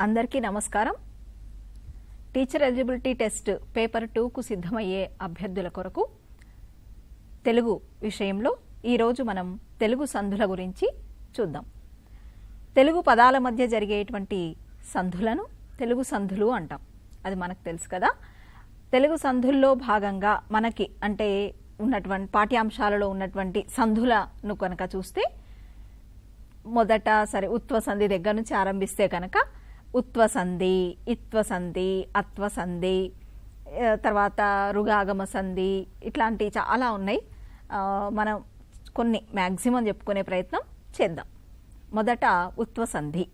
అందరికీ నమస్కారం. Teacher eligibility test paper 2కు సిద్ధమయ్యే అభ్యర్థుల కొరకు తెలుగు విషయంలో ఈరోజు మనం తెలుగు సంధుల గురించి చూద్దాం. తెలుగు పదాల మధ్య జరిగేటువంటి సంధులను తెలుగు సంధులు అంటాం. అది మనకు తెలుసు కదా. తెలుగు సంధుల్లో భాగంగా మనకి అంటే ఉన్నటువంటి పాఠ్యాంశాలలో ఉన్నటువంటి సంధులను కనుక చూస్తే మొదట ఉత్వ సంధి దగ్గర నుంచి ఆరంభిస్తే కనుక ఉత్వ సంధి, ఇత్వ సంధి, అత్వ సంధి, తర్వాత రుగాగమ సంధి, ఇట్లాంటివి చాలా ఉన్నాయి. మనం కొన్ని మ్యాక్సిమం చెప్పుకునే ప్రయత్నం చేద్దాం. మొదట ఉత్వ సంధి.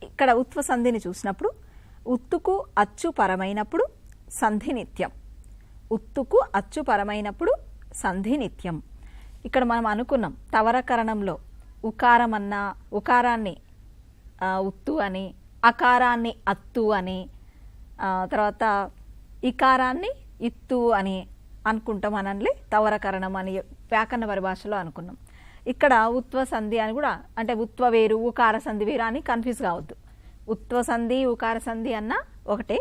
ఇక్కడ ఉత్వ సంధిని చూసినప్పుడు ఉత్తుకు అచ్చు పరమైనప్పుడు సంధి నిత్యం. ఉత్తుకు అచ్చు పరమైనప్పుడు సంధి నిత్యం. ఇక్కడ మనం అనుకున్నాం తవరకరణంలో ఉకారం అన్న ఉకారాన్ని ఉత్తు అని, అకారాన్ని అత్తు అని, తర్వాత ఇకారాన్ని ఇత్తు అని అనుకుంటాం. అనంలే తవరకరణం అని వ్యాకరణ పరిభాషలో అనుకున్నాం. ఇక్కడ ఉత్వ సంధి అని కూడా అంటే ఉత్వ వేరు ఉకార సంధి వేరు అని కన్ఫ్యూజ్ కావద్దు. ఉత్వ సంధి ఉకార సంధి అన్న ఒకటే.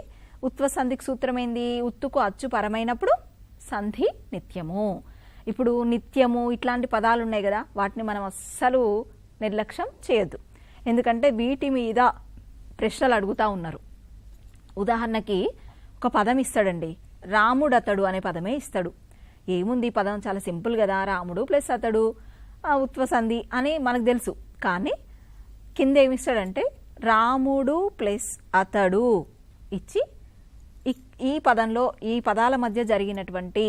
ఉత్వ సంధికి సూత్రం ఏంది? ఉత్తుకు అచ్చు పరమైనప్పుడు సంధి నిత్యము. ఇప్పుడు నిత్యము ఇట్లాంటి పదాలు ఉన్నాయి కదా, వాటిని మనం అస్సలు నిర్లక్ష్యం చేయొద్దు. ఎందుకంటే వీటి మీద ప్రశ్నలు అడుగుతూ ఉన్నారు. ఉదాహరణకి ఒక పదం ఇస్తాడండి, రాముడతడు అనే పదమే ఇస్తాడు. ఏముంది ఈ పదం? చాలా సింపుల్ కదా, రాముడు ప్లస్ అతడు ఉత్వ సంధి అని మనకు తెలుసు. కానీ కింద ఏమిస్తాడంటే రాముడు ప్లస్ అతడు ఇచ్చి ఈ పదంలో ఈ పదాల మధ్య జరిగినటువంటి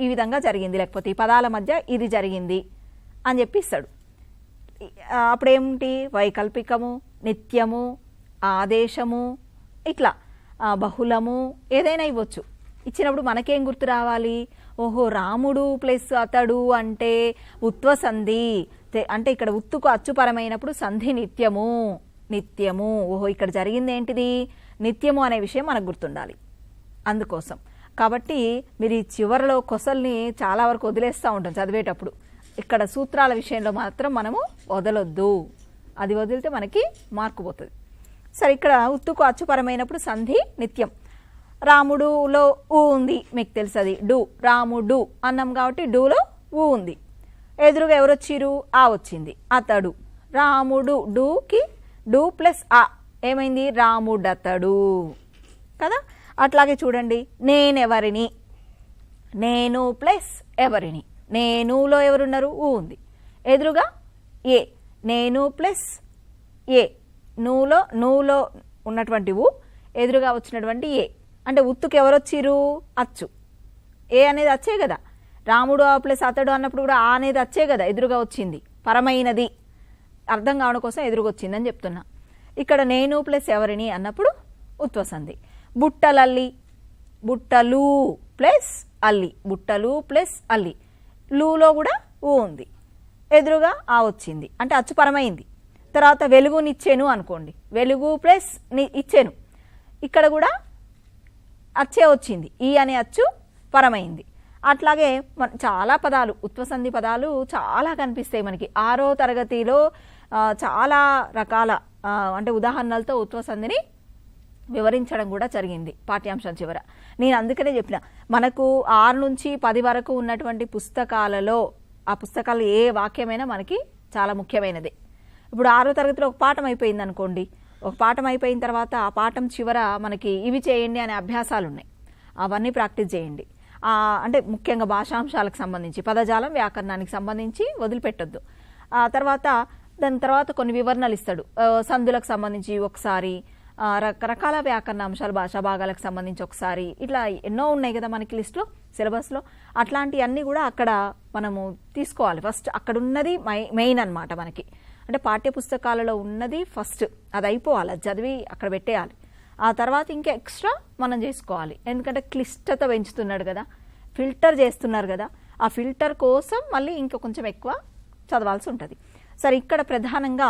ఈ విధంగా జరిగింది, లేకపోతే ఈ పదాల మధ్య ఇది జరిగింది అని చెప్పి ఇస్తాడు. అప్పుడేమిటి? వైకల్పికము, నిత్యము, ఆదేశము, ఇట్లా బహుళము ఏదైనా ఇవ్వచ్చు. ఇచ్చినప్పుడు మనకేం గుర్తు రావాలి? ఓహో, రాముడు ప్లస్ అతడు అంటే ఉత్వ సంధి. అంటే ఇక్కడ ఉత్తుకు అచ్చుపరమైనప్పుడు సంధి నిత్యము. నిత్యము, ఓహో ఇక్కడ జరిగింది ఏంటిది? నిత్యము అనే విషయం మనకు గుర్తుండాలి. అందుకోసం కాబట్టి మీరు ఈ చివరిలో కొసల్ని చాలా వరకు వదిలేస్తూ ఉంటాం చదివేటప్పుడు. ఇక్కడ సూత్రాల విషయంలో మాత్రం మనము వదలొద్దు. అది వదిలితే మనకి మార్కు పోతుంది. సరే, ఇక్కడ ఉత్తుకు అచ్చుపరమైనప్పుడు సంధి నిత్యం. రాముడులో ఊ ఉంది, మీకు తెలుసు అది డు. రాముడు అన్నాం కాబట్టి డూలో ఊ ఉంది. ఎదురుగా ఎవరు వచ్చిరు? ఆ వచ్చింది. అతడు. రాముడు డూకి డు ప్లస్ ఆ ఏమైంది? రాముడతడు కదా. అట్లాగే చూడండి, నేనెవరిని, నేను ప్లస్ ఎవరిని. నేనులో ఎవరున్నారు? ఊ ఉంది. ఎదురుగా ఏ. నేను ప్లస్ ఏ. నువ్వులో ఉన్నటువంటి ఊ, ఎదురుగా వచ్చినటువంటి ఏ. అంటే ఉత్తుకు ఎవరు వచ్చిరు? అచ్చు. ఏ అనేది అచ్చే కదా. రాముడు ప్లస్ అతడు అన్నప్పుడు కూడా ఆ అనేది అచ్చే కదా, ఎదురుగా వచ్చింది. పరమైనది అర్థం కావడం కోసం ఎదురుగా వచ్చిందని చెప్తున్నా. ఇక్కడ నేను ప్లస్ ఎవరిని అన్నప్పుడు ఉత్వ సంధి. బుట్టలల్లి, బుట్టలు ప్లస్ అల్లి. బుట్టలు ప్లస్ అల్లి. లూలో కూడా ఊ ఉంది, ఎదురుగా ఆ వచ్చింది, అంటే అచ్చుపరమైంది. తర్వాత వెలుగునిచ్చేను అనుకోండి, వెలుగు ప్లస్ ఇచ్చేను. ఇక్కడ కూడా అచ్చే వచ్చింది, ఈ అనే అచ్చు పరమైంది. అట్లాగే చాలా పదాలు ఉత్వసంధి పదాలు చాలా కనిపిస్తాయి మనకి. 6వ తరగతిలో చాలా రకాల అంటే ఉదాహరణలతో ఉత్వసంధిని వివరించడం కూడా జరిగింది పాఠ్యాంశం చివర. నేను అందుకనే చెప్పిన, మనకు 6 నుంచి 10 వరకు ఉన్నటువంటి పుస్తకాలలో ఆ పుస్తకాలు ఏ వాక్యమైనా మనకి చాలా ముఖ్యమైనది. ఇప్పుడు 6వ తరగతిలో ఒక పాఠం అయిపోయింది అనుకోండి. ఒక పాఠం అయిపోయిన తర్వాత ఆ పాఠం చివర మనకి ఇవి చేయండి అనే అభ్యాసాలు ఉన్నాయి. అవన్నీ ప్రాక్టీస్ చేయండి. అంటే ముఖ్యంగా భాషాంశాలకు సంబంధించి, పదజాలం, వ్యాకరణానికి సంబంధించి వదిలిపెట్టొద్దు. దాని తర్వాత కొన్ని వివరణలు ఇస్తాడు. సందులకు సంబంధించి ఒకసారి, రకరకాల వ్యాకరణ అంశాలు, భాషా భాగాలకు సంబంధించి ఒకసారి, ఇట్లా ఎన్నో ఉన్నాయి కదా మనకి లిస్టులో, సిలబస్లో. అట్లాంటివన్నీ కూడా అక్కడ మనము తీసుకోవాలి. ఫస్ట్ అక్కడ ఉన్నది మెయిన్ అన్నమాట మనకి. అంటే పాఠ్య పుస్తకాలలో ఉన్నది ఫస్ట్ అది అయిపోవాలి, అది చదివి అక్కడ పెట్టేయాలి. ఆ తర్వాత ఇంకా ఎక్స్ట్రా మనం చేసుకోవాలి. ఎందుకంటే క్లిష్టత పెంచుతున్నాడు కదా, ఫిల్టర్ చేస్తున్నారు కదా, ఆ ఫిల్టర్ కోసం మళ్ళీ ఇంకా కొంచెం ఎక్కువ చదవాల్సి ఉంటుంది. సరే, ఇక్కడ ప్రధానంగా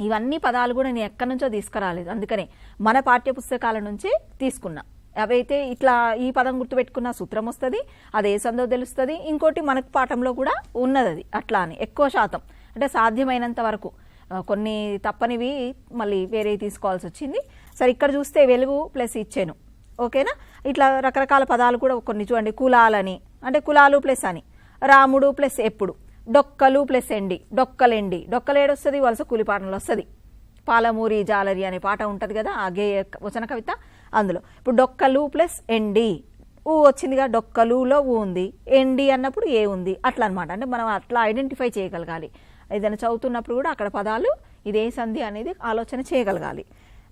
ఇవన్నీ పదాలు కూడా నేను ఎక్కడి నుంచో తీసుకురాలేదు, అందుకనే మన పాఠ్య పుస్తకాల నుంచే తీసుకున్నా. అవైతే ఇట్లా ఈ పదం గుర్తుపెట్టుకున్న సూత్రం వస్తుంది, అది ఏ సందో తెలుస్తుంది. ఇంకోటి మనకు పాఠంలో కూడా ఉన్నది అది. అట్లా అని ఎక్కువ శాతం అంటే సాధ్యమైనంత వరకు కొన్ని తప్పనివి మళ్ళీ వేరే తీసుకోవాల్సి వచ్చింది. సరే ఇక్కడ చూస్తే వెలుగు ప్లస్ ఇచ్చాను, ఓకేనా. ఇట్లా రకరకాల పదాలు కూడా కొన్ని చూడండి. కులాలని అంటే కులాలు ప్లస్ అని, రాముడు ప్లస్ ఎప్పుడు, డొక్కలు ప్లస్ ఎండి, డొక్కలెండి, డొక్కలేడొస్తుంది వలస కూలిపాటలు వస్తుంది. పాలమూరి జాలరి అనే పాట ఉంటుంది కదా, ఆ గేయ వచన కవిత, అందులో ఇప్పుడు డొక్కలు ప్లస్ ఎండి, ఊ వచ్చిందిగా, డొక్కలులో ఊ ఉంది, ఎండి అన్నప్పుడు ఏ ఉంది, అట్లా అనమాట. అంటే మనం అట్లా ఐడెంటిఫై చేయగలగాలి. ఏదైనా చదువుతున్నప్పుడు కూడా అక్కడ పదాలు ఇదే సంధి అనేది ఆలోచన చేయగలగాలి.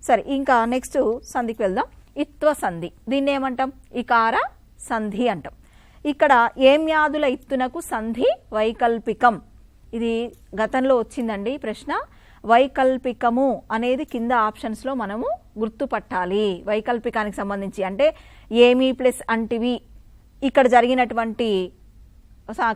సరే, ఇంకా నెక్స్ట్ సంధికి వెళ్దాం. ఇత్వ సంధి, దీన్ని ఏమంటాం? ఇకార సంధి అంటాం. ఇక్కడ ఏమ్యాదుల ఇత్తునకు సంధి వైకల్పికం. ఇది గతంలో వచ్చిందండి ప్రశ్న. వైకల్పికము అనేది కింద ఆప్షన్స్లో మనము గుర్తుపట్టాలి. వైకల్పికానికి సంబంధించి అంటే ఏమి ప్లస్ అంటివి, ఇక్కడ జరిగినటువంటి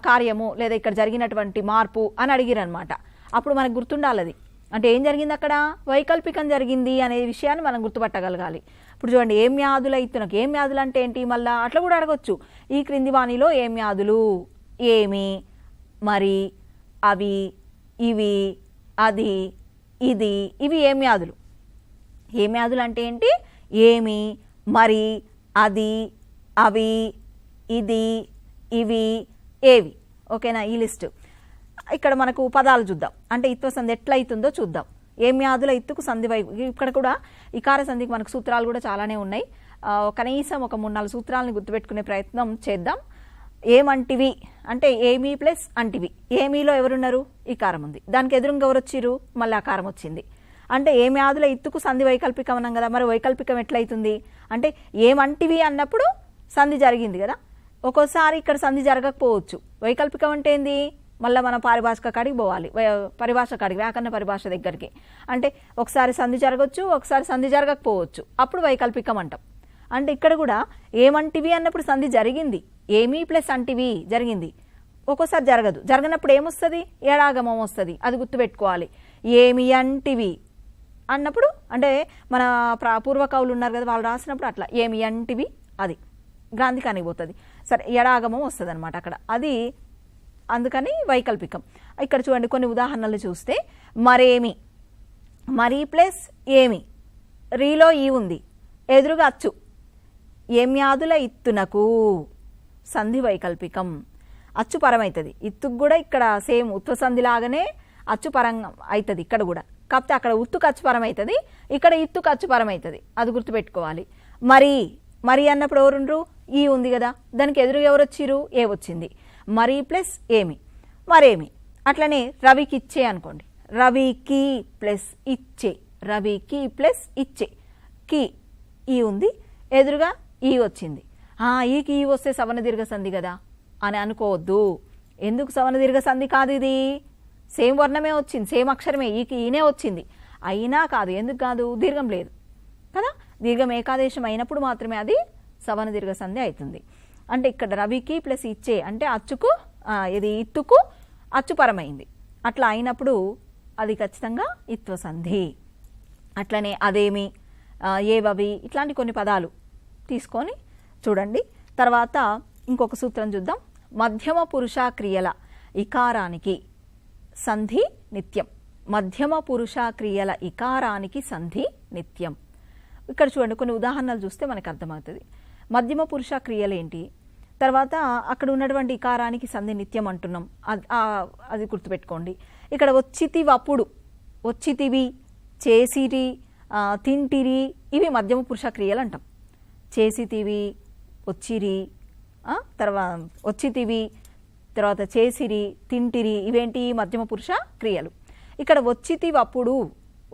కార్యము లేదా ఇక్కడ జరిగినటువంటి మార్పు అని అడిగిరనమాట. అప్పుడు మనకు గుర్తుండాలి అది అంటే ఏం జరిగింది, అక్కడ వైకల్పికం జరిగింది అనే విషయాన్ని మనం గుర్తుపట్టగలగాలి. ఇప్పుడు చూడండి, ఏం వ్యాధుల ఇత్తునకు, ఏం వ్యాధులు అంటే ఏంటి, మళ్ళా అట్లా కూడా అడగొచ్చు. ఈ క్రింది వాణిలో ఏం వ్యాధులు, ఏమి, మరి, అవి, ఇవి, అది, ఇది, ఇవి ఏం వ్యాధులు. ఏం వ్యాధులు అంటే ఏంటి, ఏమి, మరి, అది, అవి, ఇది, ఇవి, ఏవి, ఓకేనా. ఈ లిస్టు ఇక్కడ మనకు పదాలు చూద్దాం. అంటే ఇత్వ సంధి ఎట్లా అవుతుందో చూద్దాం. ఏం వ్యాధుల ఇత్తుకు సంధి ఇక్కడ కూడా ఇకార సంధికి మనకు సూత్రాలు కూడా చాలానే ఉన్నాయి. కనీసం ఒక 3-4 సూత్రాలను గుర్తుపెట్టుకునే ప్రయత్నం చేద్దాం. ఏమంటివి అంటే ఏమి ప్లస్ అంటివి. ఏమీలో ఎవరున్నారు, ఇకారం ఉంది, దానికి ఎదురుగా ఎవరు వచ్చిర్రు, మళ్ళీ ఆకారం వచ్చింది. అంటే ఏ వ్యాధుల ఇత్తుకు సంధి వైకల్పికం అన్నాం కదా. మరి వైకల్పికం ఎట్లయితుంది అంటే ఏమంటివి అన్నప్పుడు సంధి జరిగింది కదా. ఒక్కోసారి ఇక్కడ సంధి జరగకపోవచ్చు. వైకల్పికం అంటే ఏంది, మళ్ళీ మనం పారిభాషిక కాడికి పోవాలి, పరిభాష కాడికి, వ్యాకరణ పరిభాష దగ్గరికి. అంటే ఒకసారి సంధి జరగవచ్చు, ఒకసారి సంధి జరగకపోవచ్చు, అప్పుడు వైకల్పికం అంటాం. అంటే ఇక్కడ కూడా ఏమంటివి అన్నప్పుడు సంధి జరిగింది, ఏమీ ప్లస్ అంటివి జరిగింది. ఒక్కోసారి జరగదు, జరగనప్పుడు ఏమొస్తుంది, ఏడాగమం వస్తుంది, అది గుర్తుపెట్టుకోవాలి. ఏమి అంటివి అన్నప్పుడు అంటే మన పూర్వకవులు ఉన్నారు కదా, వాళ్ళు రాసినప్పుడు అట్లా ఏమి అంటివి అది గ్రాంధికానికి పోతుంది. సరే, ఎడాగమం వస్తుంది అనమాట అక్కడ, అది అందుకని వైకల్పికం. ఇక్కడ చూడండి కొన్ని ఉదాహరణలు చూస్తే, మరేమి, మరి ప్లస్ ఏమి, రీలో ఈ ఉంది, ఎదురుగా అచ్చు, ఏమ్యాదుల ఇత్తునకు సంధి వైకల్పికం. అచ్చు పరమవుతుంది, ఇత్తుకు కూడా ఇక్కడ సేమ్ ఉత్వ సంధి లాగానే అచ్చు పరంగా అవుతుంది ఇక్కడ కూడా. కాకపోతే అక్కడ ఉత్తుకు అచ్చు పరం అవుతుంది, ఇక్కడ ఇత్తుకు అచ్చు పరం అవుతుంది, అది గుర్తుపెట్టుకోవాలి. మరి, మరి అన్నప్పుడు ఎవరుండ్రు, ఈ ఉంది కదా, దానికి ఎదురుగా ఎవరు వచ్చిర్రు, ఏ వచ్చింది. మరి ప్లస్ ఏమి, మరేమి. అట్లనే రవికి ఇచ్చే అనుకోండి, రవికి ప్లస్ ఇచ్చే, రవికి ప్లస్ ఇచ్చే, కి ఈ ఉంది, ఎదురుగా ఈ వచ్చింది. ఈకి ఈ వస్తే సవర్ణ దీర్ఘ సంధి కదా అని అనుకోవద్దు. ఎందుకు సవర్ణ దీర్ఘ సంధి కాదు, ఇది సేమ్ వర్ణమే వచ్చింది, సేమ్ అక్షరమే, ఈకి ఈనే వచ్చింది, అయినా కాదు. ఎందుకు కాదు, దీర్ఘం లేదు కదా. దీర్ఘం ఏకాదేశం అయినప్పుడు మాత్రమే అది సవర్ణ దీర్ఘ సంధి అవుతుంది. అంటే ఇక్కడ రవికి ప్లస్ ఇచ్చే అంటే అచ్చుకు, ఇది ఇత్తుకు అచ్చుపరమైంది, అట్లా అయినప్పుడు అది ఖచ్చితంగా ఇత్వ సంధి. అట్లనే అదేమి, ఏవవి, ఇట్లాంటి కొన్ని పదాలు తీసుకొని చూడండి. తర్వాత ఇంకొక సూత్రం చూద్దాం. మధ్యమ పురుష క్రియల ఇకారానికి సంధి నిత్యం. మధ్యమ పురుష క్రియల ఇకారానికి సంధి నిత్యం. ఇక్కడ చూడండి కొన్ని ఉదాహరణలు చూస్తే మనకు అర్థమవుతుంది. మధ్యమ పురుష క్రియలు ఏంటి, తర్వాత అక్కడ ఉన్నటువంటి ఇకారానికి సంధి నిత్యం అంటున్నాం, అది గుర్తుపెట్టుకోండి. ఇక్కడ వచ్చితివప్పుడు, వచ్చితివి, చేసిరి, తింటిరి, ఇవి మధ్యమ పురుష క్రియలు అంటాం. చేసితివి, వచ్చిరి, తర్వాత వచ్చితివి, తర్వాత చేసిరి, తింటిరి, ఇవేంటి మధ్యమ పురుష క్రియలు. ఇక్కడ వచ్చితివప్పుడు,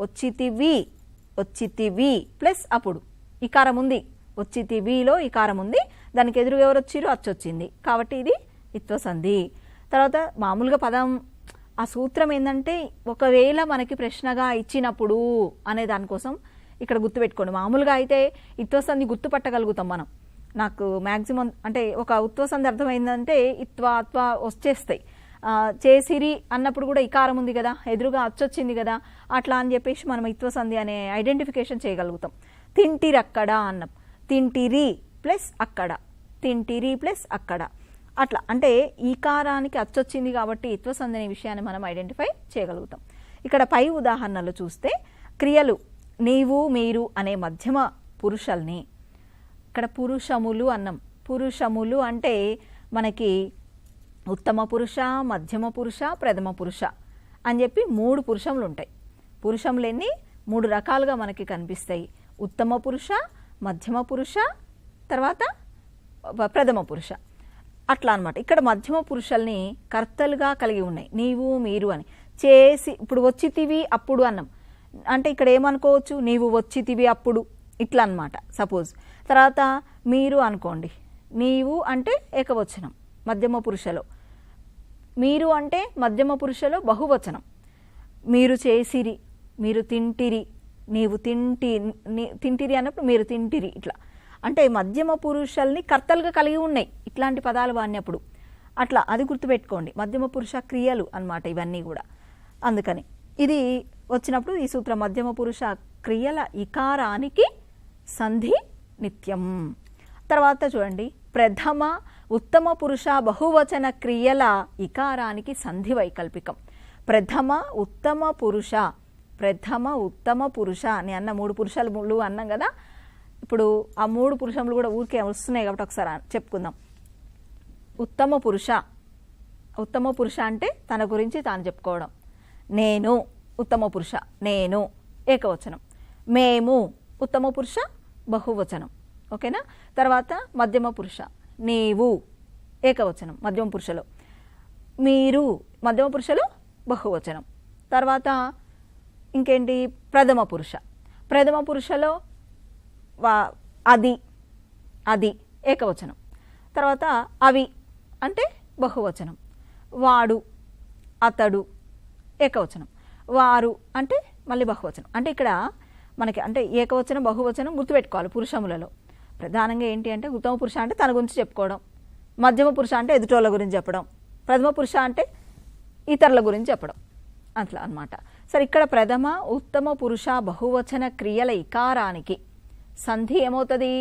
వచ్చితివి, వచ్చితివి ప్లస్ అప్పుడు ఇకారం ఉంది, వచ్చితివిలో ఇకారం ఉంది, దానికి ఎదురుగా ఎవరు వచ్చిర్రు, అచ్చొచ్చింది, కాబట్టి ఇది ఇత్వ సంధి. తర్వాత మామూలుగా పదం ఆ సూత్రం ఏంటంటే ఒకవేళ మనకి ప్రశ్నగా ఇచ్చినప్పుడు అనే దానికోసం ఇక్కడ గుర్తుపెట్టుకోండి. మామూలుగా అయితే ఇత్వ సంధి గుర్తుపట్టగలుగుతాం మనం. నాకు మ్యాక్సిమం అంటే ఒక ఉత్వ సంధి అర్థమైందంటే ఇత్వ అత్వ వచ్చేస్తాయి. చేసిరి అన్నప్పుడు కూడా ఇకారం ఉంది కదా, ఎదురుగా అచ్చొచ్చింది కదా, అట్లా అని చెప్పేసి మనం ఇత్వ సంధి అనే ఐడెంటిఫికేషన్ చేయగలుగుతాం. తింటిరి అక్కడ అన్నం, తింటిరి ప్లస్ అక్కడ, తింటిరి ప్లస్ అక్కడ, అట్లా అంటే ఈకారానికి అచ్చొచ్చింది కాబట్టి ఇత్వ సంధి అనే విషయాన్ని మనం ఐడెంటిఫై చేయగలుగుతాం. ఇక్కడ పై ఉదాహరణలు చూస్తే క్రియలు నీవు మీరు అనే మధ్యమ పురుషల్ని ఇక్కడ పురుషములు అన్నం. పురుషములు అంటే మనకి ఉత్తమ పురుష, మధ్యమ పురుష, ప్రథమ పురుష అని చెప్పి 3 పురుషములు ఉంటాయి. పురుషములన్నీ 3 రకాలుగా మనకి కనిపిస్తాయి. ఉత్తమ పురుష, మధ్యమ పురుష, తర్వాత ప్రథమ పురుష అట్లా అనమాట. ఇక్కడ మధ్యమ పురుషల్ని కర్తలుగా కలిగి ఉన్నాయి. నీవు మీరు అని చేసి ఇప్పుడు వచ్చితివి అప్పుడు అన్నం అంటే ఇక్కడ ఏమనుకోవచ్చు, నీవు వచ్చితివి అప్పుడు ఇట్లా అనమాట సపోజ్. తర్వాత మీరు అనుకోండి, నీవు అంటే ఏకవచనం మధ్యమ పురుషలో, మీరు అంటే మధ్యమ పురుషలో బహువచనం. మీరు చేసిరి, మీరు తింటిరి, నీవు తింటిరి అన్నప్పుడు మీరు తింటిరి ఇట్లా అంటే మధ్యమ పురుషల్ని కర్తలుగా కలిగి ఉన్నాయి ఇట్లాంటి పదాలు వాడినప్పుడు. అట్లా అది గుర్తుపెట్టుకోండి. మధ్యమ పురుష క్రియలు అన్నమాట ఇవన్నీ కూడా. అందుకని ఇది వచ్చినప్పుడు ఈ సూత్రం మధ్యమ పురుష క్రియల ఇకారానికి సంధి నిత్యం. తర్వాత చూడండి, ప్రథమ ఉత్తమ పురుష బహువచన క్రియల ఇకారానికి సంధి వైకల్పికం. ప్రథమ ఉత్తమ పురుష, ప్రథమ ఉత్తమ పురుష అని అన్న 3 పురుషములు అన్నాం కదా. ఇప్పుడు ఆ 3 పురుషములు కూడా ఊరికే వస్తున్నాయి కాబట్టి ఒకసారి చెప్పుకుందాం. ఉత్తమ పురుష, ఉత్తమ పురుష అంటే తన గురించి తాను చెప్పుకోవడం. నేను ఉత్తమ పురుష, నేను ఏకవచనం. మేము ఉత్తమ పురుష బహువచనం. ఓకేనా. తర్వాత మధ్యమ పురుష, నీవు ఏకవచనం మధ్యమ పురుషలో, మీరు మధ్యమ పురుషలో బహువచనం. తర్వాత ఇంకేంటి, ప్రథమ పురుష, ప్రథమ పురుషలో అది, అది ఏకవచనం. తర్వాత అవి అంటే బహువచనం. వాడు, అతడు ఏకవచనం. వారు అంటే మళ్ళీ బహువచనం. అంటే ఇక్కడ మనకి అంటే ఏకవచనం బహువచనం గుర్తుపెట్టుకోవాలి. పురుషములలో ప్రధానంగా ఏంటి అంటే ఉత్తమ పురుష అంటే తన గురించి చెప్పుకోవడం, మధ్యమ పురుష అంటే ఎదుటోళ్ళ గురించి చెప్పడం, ప్రథమ పురుష అంటే ఇతరుల గురించి చెప్పడం అట్లా అన్నమాట. సరే, ఇక్కడ ప్రథమ ఉత్తమ పురుష బహువచన క్రియల ఇకారానికి సంధి ఏమవుతుంది,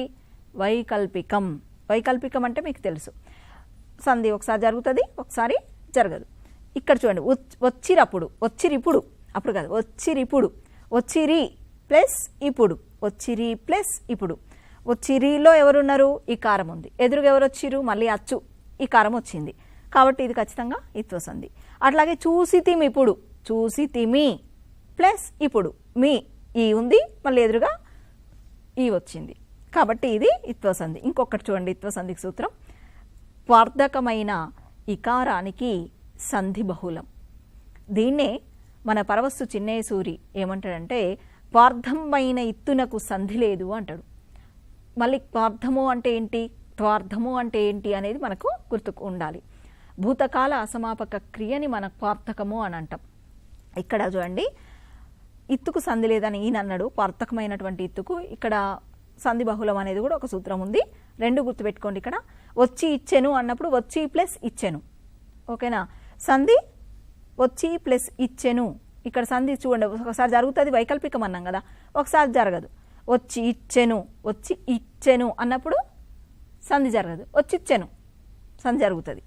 వైకల్పికం. వైకల్పికం అంటే మీకు తెలుసు, సంధి ఒకసారి జరుగుతుంది ఒకసారి జరగదు. ఇక్కడ చూడండి, వచ్చిరప్పుడు, వచ్చిరిప్పుడు, అప్పుడు కాదు, వచ్చిరిప్పుడు, వచ్చిరి ప్లస్ ఇప్పుడు, వచ్చిరి ప్లస్ ఇప్పుడు. వచ్చిరిలో ఎవరున్నారు, ఈ కారం ఉంది, ఎదురుగా ఎవరు వచ్చిరు, మళ్ళీ అచ్చు ఈ కారం వచ్చింది కాబట్టి ఇది ఖచ్చితంగా ఇత్వ సంధి. అట్లాగే చూసితిమి ఇప్పుడు, చూసితిమి ప్లస్ ఇప్పుడు మీ ఈ ఉంది, మళ్ళీ ఎదురుగా ఈ వచ్చింది కాబట్టి ఇది ఇత్వ సంధి. ఇంకొకటి చూడండి, ఇత్వ సంధికి సూత్రం వార్ధకమైన ఇకారానికి సంధి బహుళం. దీన్నే మన పరవస్తు చిన్నయ్య సూరి ఏమంటాడంటే వార్ధమైన ఇత్తునకు సంధి లేదు అంటాడు. మళ్ళీ వార్ధము అంటే ఏంటి, త్వార్ధము అంటే ఏంటి అనేది మనకు గుర్తుకు ఉండాలి. భూతకాల అసమాపక క్రియని మన వార్ధకము అని అంటాం. ఇక్కడ చూడండి, ఇత్తుకు సంధి లేదని ఈయన అన్నాడు, వార్ధకమైనటువంటి ఇత్తుకు ఇక్కడ సంధి బహుళం అనేది కూడా ఒక సూత్రం ఉంది. 2 గుర్తుపెట్టుకోండి. ఇక్కడ వచ్చి ఇచ్చెను అన్నప్పుడు వచ్చి ప్లస్ ఇచ్చెను. ఓకేనా. సంధి వచ్చి ప్లస్ ఇచ్చెను, ఇక్కడ సంధి చూడండి ఒకసారి జరుగుతుంది వైకల్పికం అన్నాం కదా, ఒకసారి జరగదు. వచ్చి ఇచ్చెను, వచ్చి ఇచ్చెను అన్నప్పుడు సంధి జరగదు, వచ్చి ఇచ్చెను సంధి జరుగుతుంది.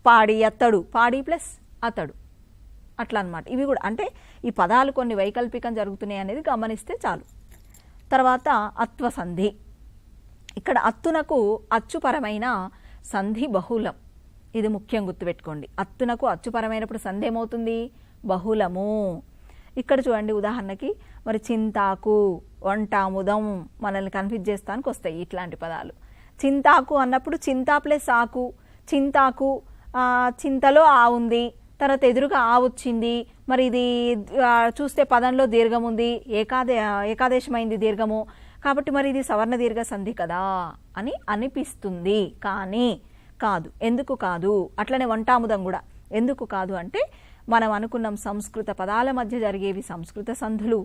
పాడి అత్తడు, పాడి ప్లస్ అతడు అట్లా అన్నమాట. ఇవి కూడా అంటే ఈ పదాలు కొన్ని వైకల్పికం జరుగుతున్నాయి అనేది గమనిస్తే చాలు. తర్వాత అత్వ సంధి. ఇక్కడ అత్తునకు అచ్చుపరమైన సంధి బహుళం. ఇది ముఖ్యం గుర్తుపెట్టుకోండి. అత్తునకు అచ్చుపరమైనప్పుడు సంధి ఏమవుతుంది, బహుళము. ఇక్కడ చూడండి ఉదాహరణకి మరి చింతాకు, వంటాముదం మనల్ని కన్ఫ్యూజ్ చేస్తానికి వస్తాయి ఇట్లాంటి పదాలు. చింతాకు అన్నప్పుడు చింతా ప్లస్ ఆకు, చింతాకు చింతలో ఆ ఉంది, తర్వాత ఎదురుగా ఆ వచ్చింది. మరి ఇది చూస్తే పదంలో దీర్ఘం ఉంది, ఏకాదేశమైంది దీర్ఘము కాబట్టి మరి ఇది సవర్ణ దీర్ఘ సంధి కదా అని అనిపిస్తుంది, కానీ కాదు. ఎందుకు కాదు? అట్లనే వంటాముదం కూడా ఎందుకు కాదు అంటే మనం అనుకున్నాం సంస్కృత పదాల మధ్య జరిగేవి సంస్కృత సంధులు,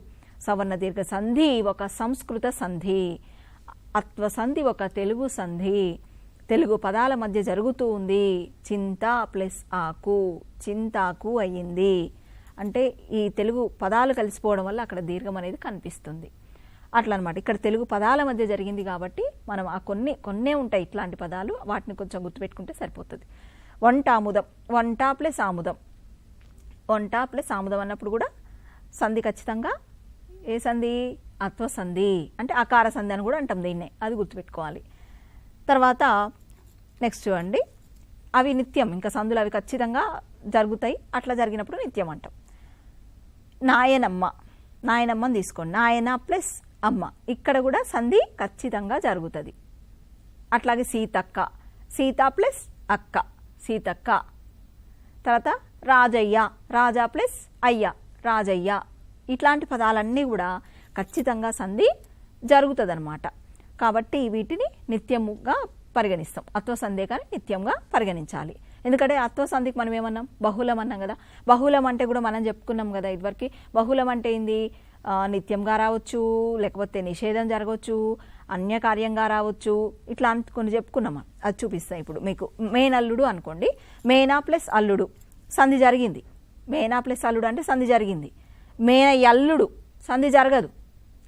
సవర్ణ దీర్ఘ సంధి ఒక సంస్కృత సంధి, అత్వ సంధి ఒక తెలుగు సంధి, తెలుగు పదాల మధ్య జరుగుతూ ఉంది. చింత ప్లస్ ఆకు, చింతాకు అయ్యింది అంటే ఈ తెలుగు పదాలు కలిసిపోవడం వల్ల అక్కడ దీర్ఘం అనేది కనిపిస్తుంది అట్లా అనమాట. ఇక్కడ తెలుగు పదాల మధ్య జరిగింది కాబట్టి మనం ఆ కొన్నే ఉంటాయి ఇట్లాంటి పదాలు, వాటిని కొంచెం గుర్తుపెట్టుకుంటే సరిపోతుంది. వంటాముదం, వంట ప్లస్ ఆముదం, వంట ప్లస్ ఆముదం అన్నప్పుడు కూడా సంధి ఖచ్చితంగా ఏ సంధి? అత్వసంధి. అంటే అకార సంధి అని కూడా అంటాం దీన్నే, అది గుర్తుపెట్టుకోవాలి. తర్వాత నెక్స్ట్ చూడండి, అవి నిత్యం, ఇంకా సంధులు అవి ఖచ్చితంగా జరుగుతాయి, అట్లా జరిగినప్పుడు నిత్యం అంటాం. నాయనమ్మ, నాయనమ్మని తీసుకోండి, నాయన ప్లస్ అమ్మ, ఇక్కడ కూడా సంధి ఖచ్చితంగా జరుగుతుంది. అట్లాగే సీతక్క, సీత ప్లస్ అక్క, సీతక్క. తర్వాత రాజయ్య, రాజా ప్లస్ అయ్య, రాజయ్య. ఇట్లాంటి పదాలన్నీ కూడా ఖచ్చితంగా సంధి జరుగుతుంది అనమాట. కాబట్టి వీటిని నిత్యముగా పరిగణిస్తాం. అత్వసంధే కానీ నిత్యంగా పరిగణించాలి. ఎందుకంటే అత్వసంధికి మనం ఏమన్నాం? బహుళం అన్నాం కదా. బహుళం అంటే కూడా మనం చెప్పుకున్నాం కదా ఇదివరకు. బహుళం అంటే ఏంది? నిత్యంగా రావచ్చు, లేకపోతే నిషేధం జరగవచ్చు, అన్యకార్యంగా రావచ్చు, ఇట్లా కొన్ని చెప్పుకున్నాం. అది చూపిస్తాం ఇప్పుడు మీకు. మేనల్లుడు అనుకోండి, మేనా ప్లస్ అల్లుడు సంధి జరిగింది. మేనా ప్లస్ అల్లుడు అంటే సంధి జరిగింది. మేనయల్లుడు సంధి జరగదు,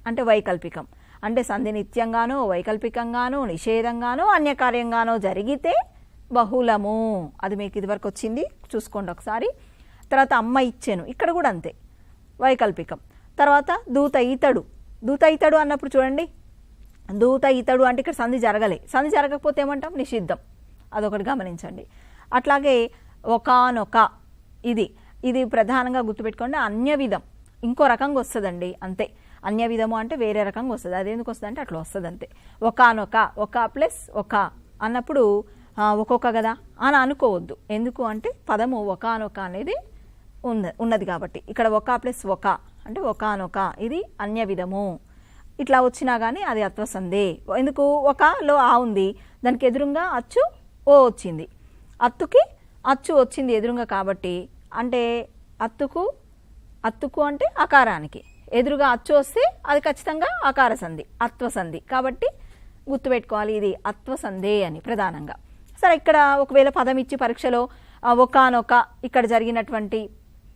అంటే వైకల్పికం. అంటే సంధి నిత్యంగానో, వైకల్పికంగానో, నిషేధంగానో, అన్యకార్యంగానో జరిగితే బహుళము. అది మీకు ఇదివరకు వచ్చింది, చూసుకోండి ఒకసారి. తర్వాత అమ్మ ఇచ్చాను, ఇక్కడ కూడా అంతే, వైకల్పికం. తర్వాత దూత ఈతడు, దూత ఈతడు అన్నప్పుడు చూడండి, దూత ఈతడు అంటే ఇక్కడ సంధి జరగలే. సంధి జరగకపోతే ఏమంటాం? నిషిద్ధం. అదొకటి గమనించండి. అట్లాగే ఒకానొక, ఇది ప్రధానంగా గుర్తుపెట్టుకోండి. అన్య విధం ఇంకో రకంగా వస్తుందండి, అంతే. అన్య విధము అంటే వేరే రకంగా వస్తుంది. అది ఎందుకు వస్తుంది అంటే అట్లా వస్తుంది అంతే. ఒకానొక, ఒక ప్లస్ ఒక అన్నప్పుడు ఒక్కొక్క కదా అని అనుకోవద్దు. ఎందుకు అంటే పదము ఒకానొక అనేది ఉన్నది కాబట్టి. ఇక్కడ ఒక ప్లస్ ఒక అంటే ఒకానొక, ఇది అన్య విధము. ఇట్లా వచ్చినా కానీ అది అత్వసంధే. ఎందుకు? ఒకలో ఆ ఉంది, దానికి ఎదురుగా అచ్చు ఓ వచ్చింది, అత్తుకి అచ్చు వచ్చింది ఎదురుగా కాబట్టి, అంటే అత్తుకు అంటే అకారానికి ఎదురుగా అచ్చు వస్తే అది ఖచ్చితంగా అకార సంధి, అత్వసంధి. కాబట్టి గుర్తుపెట్టుకోవాలి, ఇది అత్వసంధే అని ప్రధానంగా. సరే, ఇక్కడ ఒకవేళ పదం ఇచ్చి పరీక్షలో ఒకానొక ఇక్కడ జరిగినటువంటి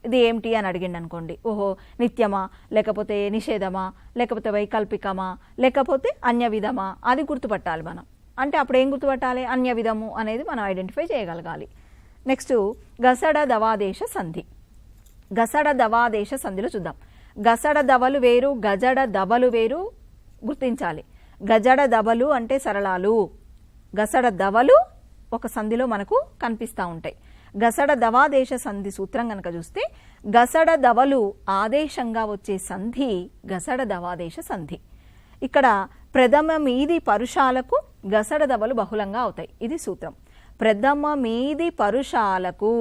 ఇది ఏమిటి అని అడిగిండి అనుకోండి, ఓహో నిత్యమా, లేకపోతే నిషేధమా, లేకపోతే వైకల్పికమా, లేకపోతే అన్య విధమా, అది గుర్తుపట్టాలి మనం. అంటే అప్పుడు ఏం గుర్తుపట్టాలి? అన్య విధము అనేది మనం ఐడెంటిఫై చేయగలగాలి. నెక్స్ట్ గసడ దవాదేశ సంధి. గసడ దవాదేశ సంధిలో చూద్దాం. గసడ దవలు వేరు, గజడ దవలు వేరు గుర్తించాలి. గజడ దవలు అంటే సరళాలు, గసడ దవలు ఒక సంధిలో మనకు కనిపిస్తూ ఉంటాయి. గసడ దవాదేశ సంధి సూత్రం కనుక చూస్తే, గసడ దవలు ఆదేశంగా వచ్చే సంధి గసడ దవాదేశ సంధి. ఇక్కడ ప్రథమ మీది పరుషాలకు గసడ దవలు బహుళంగా అవుతాయి. ఇది సూత్రం. ప్రథమ మీది పరుషాలకు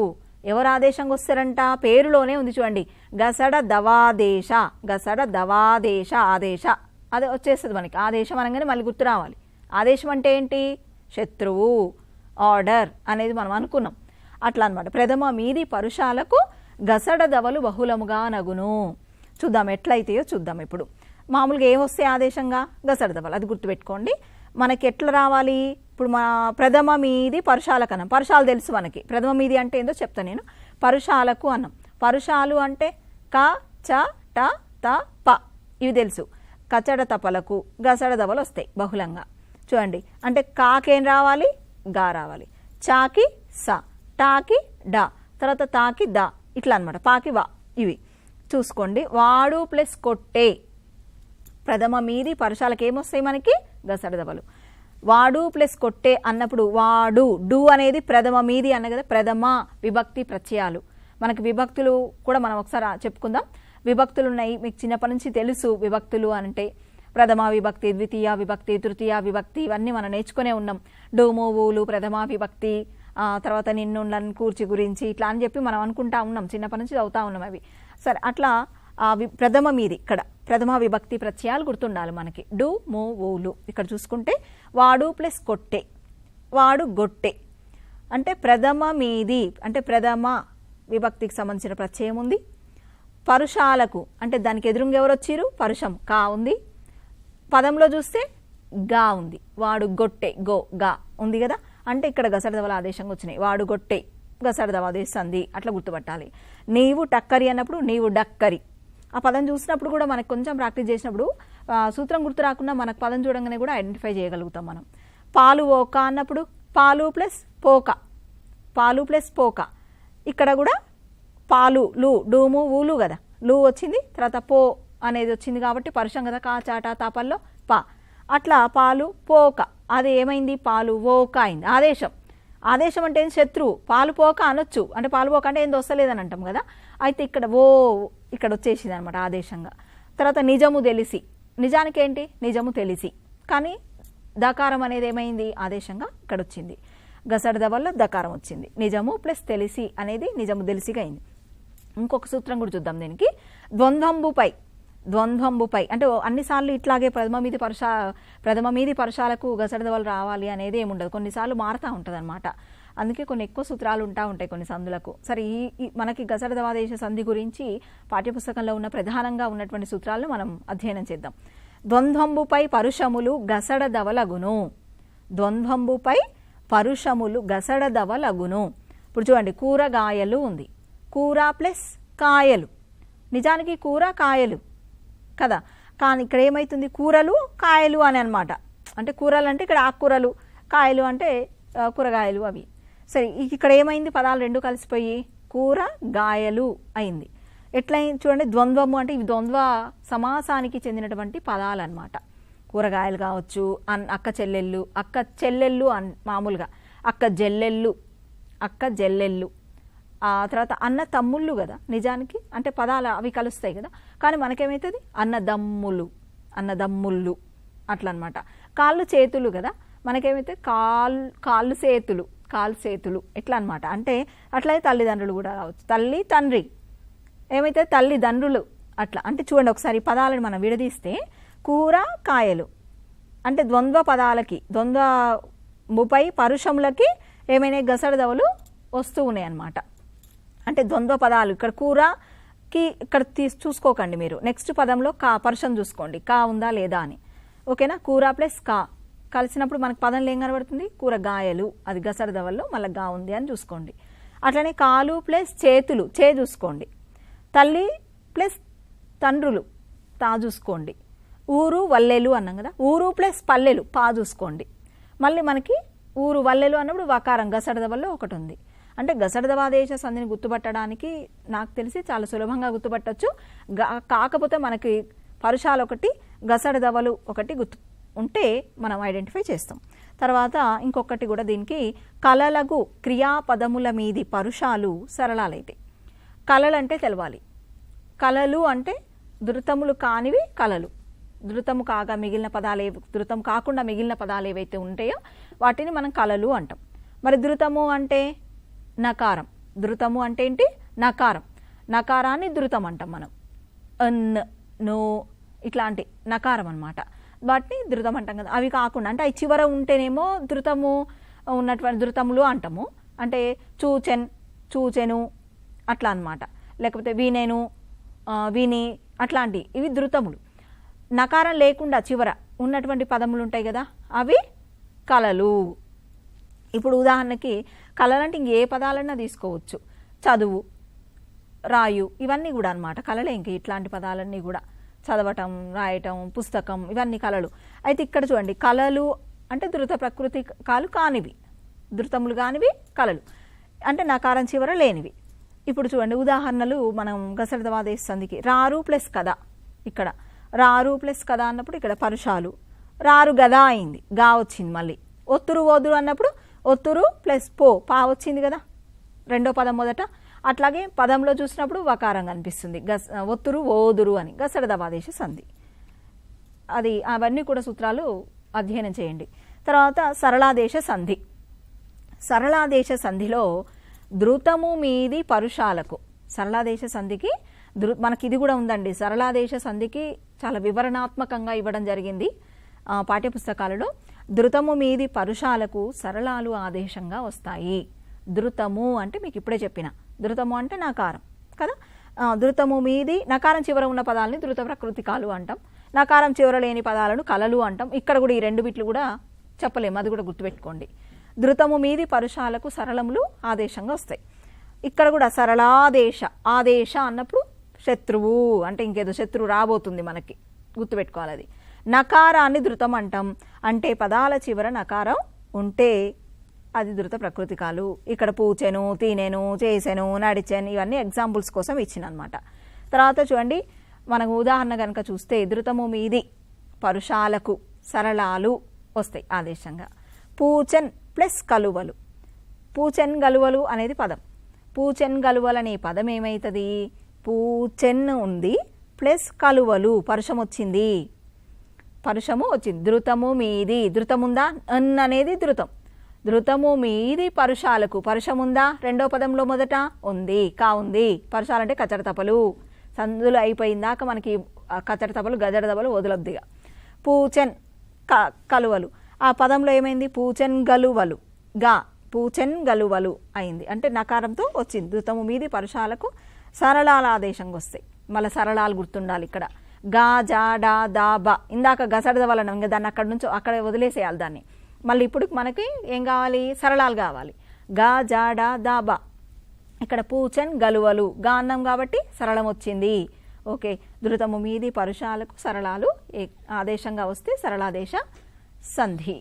ఎవరు ఆదేశంగా వస్తారంట? పేరులోనే ఉంది చూడండి, గసడ దవాదేశ, గసడ దవాదేశ ఆదేశ, అది వచ్చేస్తుంది మనకి. ఆదేశం అనగానే మళ్ళీ గుర్తు రావాలి. ఆదేశం అంటే ఏంటి? శత్రువు, ఆర్డర్ అనేది మనం అనుకున్నాం. అట్లా అనమాట. ప్రథమ మీది పరుషాలకు గసడ దవలు బహుళముగా నగును. చూద్దాం ఎట్లయితాయో చూద్దాం. ఇప్పుడు మామూలుగా ఏమొస్తే ఆదేశంగా? గసడ దవలు, అది గుర్తుపెట్టుకోండి. మనకి ఎట్లా రావాలి? ఇప్పుడు మా ప్రథమ మీది పరుషాలకు అన్నాం. పరుషాలు తెలుసు మనకి. ప్రథమ మీది అంటే ఏందో చెప్తాను నేను. పరుషాలకు అన్నాం. పరుషాలు అంటే క, చ, ట, త, ప, ఇవి తెలుసు. కచడ తపలకు గసడ దవలు వస్తాయి బహుళంగా. చూడండి, అంటే కాకేం రావాలి? గా రావాలి. చాకి స, టాకి డా, తర్వాత తాకి దా, ఇట్లా అనమాట. పాకి వా, ఇవి చూసుకోండి. వాడు ప్లస్ కొట్టే, ప్రథమ మీది పరుషాలకు ఏమొస్తాయి మనకి? గసడ దవలు. వాడు ప్లస్ కొట్టే అన్నప్పుడు వాడు, డు అనేది ప్రథమ మీది అన్న కదా, ప్రథమ విభక్తి ప్రత్యయాలు. మనకి విభక్తులు కూడా మనం ఒకసారి చెప్పుకుందాం. విభక్తులు ఉన్నాయి, మీకు చిన్నప్పటి నుంచి తెలుసు. విభక్తులు అంటే ప్రథమ విభక్తి, ద్వితీయ విభక్తి, తృతీయ విభక్తి, ఇవన్నీ మనం నేర్చుకునే ఉన్నాం. డోము, ఊలు, ప్రథమ విభక్తి, తర్వాత నిన్ను, నన్ను, కూర్చి గురించి ఇట్లా అని చెప్పి మనం అనుకుంటా ఉన్నాం, చిన్నప్పటి నుంచి చదువుతా ఉన్నాం అవి. సరే, అట్లా ప్రథమ మీది ఇక్కడ ప్రథమ విభక్తి ప్రత్యయాలు గుర్తుండాలి మనకి. డు, మో, ఊలు. ఇక్కడ చూసుకుంటే వాడు ప్లస్ కొట్టే, వాడు గొట్టె అంటే ప్రథమ మీది, అంటే ప్రథమ విభక్తికి సంబంధించిన ప్రత్యయం ఉంది. పరుషాలకు అంటే దానికి ఎదురుగా ఎవరు వచ్చిరు? పరుషం కా ఉంది. పదంలో చూస్తే గా ఉంది. వాడు గొట్టె, గో, గా ఉంది కదా. అంటే ఇక్కడ గసడ దవల ఆదేశంగా వచ్చినాయి. వాడు గొట్టె, గసడ దవాదేశ సంధి, అట్లా గుర్తుపట్టాలి. నీవు టక్కరి అన్నప్పుడు నీవు డక్కరి. ఆ పదం చూసినప్పుడు కూడా మనకు కొంచెం ప్రాక్టీస్ చేసినప్పుడు సూత్రం గుర్తు రాకుండా మనకు పదం చూడంగానే కూడా ఐడెంటిఫై చేయగలుగుతాం మనం. పాలు ఓక అన్నప్పుడు పాలు ప్లస్ పోక, పాలు ప్లస్ పోక. ఇక్కడ కూడా పాలు, లు, డూము, ఊలు కదా. లు వచ్చింది, తర్వాత పో అనేది వచ్చింది కాబట్టి పరుషం కదా, కా చాట తాపల్లో పా. అట్లా పాలు పోక, అది ఏమైంది, పాలు ఓక అయింది. ఆదేశం, ఆదేశం అంటే ఏంది, శత్రువు. పాలు పోక అనొచ్చు, అంటే పాలు పోక అంటే ఏంది వస్తలేదని అంటాం కదా. అయితే ఇక్కడ ఓ ఇక్కడ వచ్చేసింది అనమాట ఆదేశంగా. తర్వాత నిజము తెలిసి, నిజానికి ఏంటి, నిజము తెలిసి, కానీ దకారం అనేది ఏమైంది, ఆదేశంగా ఇక్కడ వచ్చింది. గసడద వల్ల దకారం వచ్చింది. నిజము ప్లస్ తెలిసి అనేది నిజము తెలిసిగా అయింది. ఇంకొక సూత్రం కూడా చూద్దాం దీనికి. ద్వంద్వంబుపై, ద్వంద్వంబుపై అంటే అన్నిసార్లు ఇట్లాగే ప్రథమ మీది పరుషాలకు గసడదవలు రావాలి అనేది ఏముండదు, కొన్నిసార్లు మారుతూ ఉంటుంది అనమాట. అందుకే కొన్ని ఎక్కువ సూత్రాలు ఉంటాయి కొన్ని సందులకు. సరే, ఈ మనకి గసడదవాదేశ సంధి గురించి పాఠ్యపుస్తకంలో ఉన్న ప్రధానంగా ఉన్నటువంటి సూత్రాలను మనం అధ్యయనం చేద్దాం. ద్వంద్వంబుపై పరుషములు గసడదవలగును, ద్వంద్వంబుపై పరుషములు గసడదవలగును. ఇప్పుడు చూడండి, కూరగాయలు ఉంది, కూర ప్లస్ కాయలు, నిజానికి కూర కాయలు కదా, కానీ ఇక్కడ ఏమవుతుంది, కూరలు కాయలు అని అనమాట. అంటే కూరలు అంటే ఇక్కడ ఆకుకూరలు, కాయలు అంటే కూరగాయలు అవి. సరే, ఇక్కడ ఏమైంది, పదాలు రెండు కలిసిపోయి కూరగాయలు అయింది. ఎట్లయింది చూడండి, ద్వంద్వము అంటే ఇవి ద్వంద్వ సమాసానికి చెందినటువంటి పదాలు అనమాట. కూరగాయలు కావచ్చు, అక్క చెల్లెళ్ళు, అక్క చెల్లెళ్ళు మామూలుగా అక్క జల్లెళ్ళు, అక్క జల్లెళ్ళు. ఆ తర్వాత అన్న తమ్ముళ్ళు కదా, నిజానికి అంటే పదాలు అవి కలుస్తాయి కదా, కానీ మనకేమవుతుంది అన్నదమ్ములు, అన్నదమ్ముళ్ళు అట్లా అనమాట. కాళ్ళు చేతులు కదా, మనకేమైతే కాళ్ళు చేతులు, కాళ్ళు చేతులు ఎట్లా అనమాట. అంటే అట్లయితే తల్లిదండ్రులు కూడా కావచ్చు, తల్లి తండ్రి ఏమైతే తల్లిదండ్రులు అట్లా. అంటే చూడండి ఒకసారి పదాలను మనం విడదీస్తే, కూర కాయలు అంటే ద్వంద్వ పదాలకి, ద్వంద్వముపై పరుషములకి ఏమైనా గసడదవలు వస్తూ ఉన్నాయి అన్నమాట. అంటే ద్వంద్వ పదాలు, ఇక్కడ కూరకి ఇక్కడ చూసుకోకండి మీరు, నెక్స్ట్ పదంలో కా పరుషం చూసుకోండి, కా ఉందా లేదా అని. ఓకేనా, కూర ప్లస్ కా కలిసినప్పుడు మనకు పదంలో ఏం కనబడుతుంది, కూరగాయలు, అది గసడదవల్లో మళ్ళీ గా ఉంది అని చూసుకోండి. అట్లనే కాలు ప్లస్ చేతులు, చే చూసుకోండి. తల్లి ప్లస్ తండ్రులు, తా చూసుకోండి. ఊరు వల్లెలు అన్నాం కదా, ఊరు ప్లస్ పల్లెలు, పా చూసుకోండి. మళ్ళీ మనకి ఊరు వల్లెలు అన్నప్పుడు వకారం గసడదవల్లో ఒకటి ఉంది. అంటే గసడదవాదేశ సంధిని గుర్తుపట్టడానికి నాకు తెలిసి చాలా సులభంగా గుర్తుపట్టచ్చు. కాకపోతే మనకి పరుషాలు ఒకటి, గసడదవలు ఒకటి గుర్తు ఉంటే మనం ఐడెంటిఫై చేస్తాం. తర్వాత ఇంకొకటి కూడా దీనికి, కలలగు క్రియాపదముల మీది పరుషాలు సరళాలైతే. కలలు అంటే తెలవాలి, కలలు అంటే ధృతములు కానివి కలలు, ధృతము కాగా మిగిలిన పదాలు ధృతం కాకుండా మిగిలిన పదాలు ఏవైతే ఉంటాయో వాటిని మనం కలలు అంటాం. మరి ధృతము అంటే నకారం, ధృతము అంటే ఏంటి, నకారం, నకారాన్ని ధృతం అంటాం మనం. అన్, నో ఇట్లాంటి నకారం అనమాట, వాటిని ధృతం అంటాం కదా. అవి కాకుండా అంటే అవి చివర ఉంటేనేమో ధృతము ఉన్నటువంటి ధృతములు అంటాము. అంటే చూచెన్, చూచెను అట్లా అనమాట. లేకపోతే వీనేను, విని అట్లాంటి ఇవి ధృతములు. నకారం లేకుండా చివర ఉన్నటువంటి పదములు ఉంటాయి కదా, అవి కలలు. ఇప్పుడు ఉదాహరణకి కళలంటే ఇంక ఏ పదాలన్నా తీసుకోవచ్చు, చదువు, రాయు, ఇవన్నీ కూడా అనమాట కళలే. ఇంక ఇట్లాంటి పదాలన్నీ కూడా చదవటం, రాయటం, పుస్తకం, ఇవన్నీ కళలు. అయితే ఇక్కడ చూడండి, కళలు అంటే ధృత ప్రకృతి కాలు కానివి, ధృతములు కానివి కళలు, అంటే నకారం చివర లేనివి. ఇప్పుడు చూడండి ఉదాహరణలు మనం గసడదవాదేశ సంధికి. రారు ప్లస్ కదా, ఇక్కడ రారు ప్లస్ కదా అన్నప్పుడు ఇక్కడ పరుషాలు, రారు గదా అయింది, గా వచ్చింది. మళ్ళీ ఒత్తురు ఓదురు అన్నప్పుడు ఒత్తురు ప్లస్ పో, పా వచ్చింది కదా రెండో పదం మొదట. అట్లాగే పదంలో చూసినప్పుడు వకారం కనిపిస్తుంది, ఒత్తురు ఓదురు అని, గసడదవాదేశ సంధి. అది అవన్నీ కూడా సూత్రాలు అధ్యయనం చేయండి. తర్వాత సరళాదేశ సంధి. సరళాదేశ సంధిలో ధృతము మీది పరుషాలకు, సరళాదేశ సంధికి మనకి ఇది కూడా ఉందండి. సరళాదేశ సంధికి చాలా వివరణాత్మకంగా ఇవ్వడం జరిగింది పాఠ్యపుస్తకాలలో. ధృతము మీది పరుషాలకు సరళాలు ఆదేశంగా వస్తాయి. ధృతము అంటే మీకు ఇప్పుడే చెప్పిన, ధృతము అంటే నకారం కదా. ధృతము మీది నకారం చివర ఉన్న పదాలని ధృత ప్రకృతికాలు అంటాం, నకారం చివర లేని పదాలను కలలు అంటాం. ఇక్కడ కూడా ఈ రెండు బిట్లు కూడా చెప్పలేము, అది కూడా గుర్తుపెట్టుకోండి. ధృతము మీది పరుషాలకు సరళములు ఆదేశంగా వస్తాయి. ఇక్కడ కూడా సరళాదేశ, ఆదేశ అన్నప్పుడు శత్రువు అంటే ఇంకేదో శత్రువు రాబోతుంది మనకి, గుర్తుపెట్టుకోవాలి. అది నకారాన్ని ధృతం అంటాం, అంటే పదాల చివర నకారం ఉంటే అది ధృత ప్రకృతికాలు. ఇక్కడ పూచెను, తినెను, చేసెను, నడిచెను, ఇవన్నీ ఎగ్జాంపుల్స్ కోసం ఇచ్చిన అనమాట. తర్వాత చూడండి, మనకు ఉదాహరణ కనుక చూస్తే ధృతము మీది పరుషాలకు సరళాలు వస్తాయి ఆదేశంగా. పూచెన్ ప్లస్ కలువలు, పూచెన్ గలువలు అనేది పదం. పూచెన్ గలువలు అనే పదం ఏమవుతుంది? పూచెన్ ఉంది ప్లస్ కలువలు, పరుషం వచ్చింది, పరుషము వచ్చింది. ధృతము మీది, ధృతముందా? అన్ అనేది ధృతం. ధృతము మీది పరుషాలకు, పరుషముందా? రెండో పదంలో మొదట ఉంది, కా ఉంది. పరుషాలంటే కచ్చడ తపలు, సందులు అయిపోయిందాక మనకి కచ్చడ తపలు గజడ తపలు వదలొద్దిగా. పూచెన్ కలువలు, ఆ పదంలో ఏమైంది? పూచెన్ గలువలు, గా పూచెన్ గలువలు అయింది, అంటే నకారంతో వచ్చింది. ధృతము మీది పరుషాలకు సరళాల ఆదేశంగా వస్తాయి. మళ్ళీ సరళాలు గుర్తుండాలి ఇక్కడ. గా జా డా దా బా, ఇందాక గసడదవలను ఇంకా దాన్ని అక్కడ నుంచి అక్కడ వదిలేసేయాలి దాన్ని. మళ్ళీ ఇప్పుడు మనకి ఏం కావాలి? సరళాలు కావాలి. గా జా డా దా బా, ఇక్కడ పూచెన్ గలువలు, గా అన్నం కాబట్టి సరళం వచ్చింది. ఓకే, ధృతము మీది పరుషాలకు సరళాలు ఆదేశంగా వస్తే సరళాదేశ సంధి.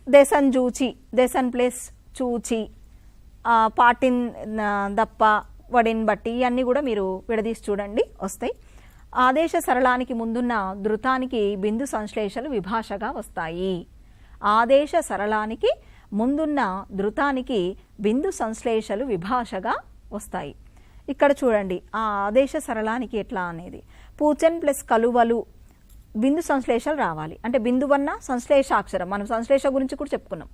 దెసన్ జూచి, దెసన్ ప్లస్ చూచి, పాటిన్ దప్ప, వడిన్ బట్టి, ఇవన్నీ కూడా మీరు విడదీసి చూడండి వస్తాయి. ఆదేశ సరళానికి ముందున్న ధృతానికి బిందు సంశ్లేషలు విభాషగా వస్తాయి. ఆదేశ సరళానికి ముందున్న ధృతానికి బిందు సంశ్లేషలు విభాషగా వస్తాయి. ఇక్కడ చూడండి, ఆ ఆదేశ సరళానికి ఎట్లా అనేది పూచెన్ ప్లస్ కలువలు బిందు సంశ్లేషలు రావాలి. అంటే బిందువన్న సంశ్లేషాక్షరం, మనం సంశ్లేష గురించి కూడా చెప్పుకున్నాం.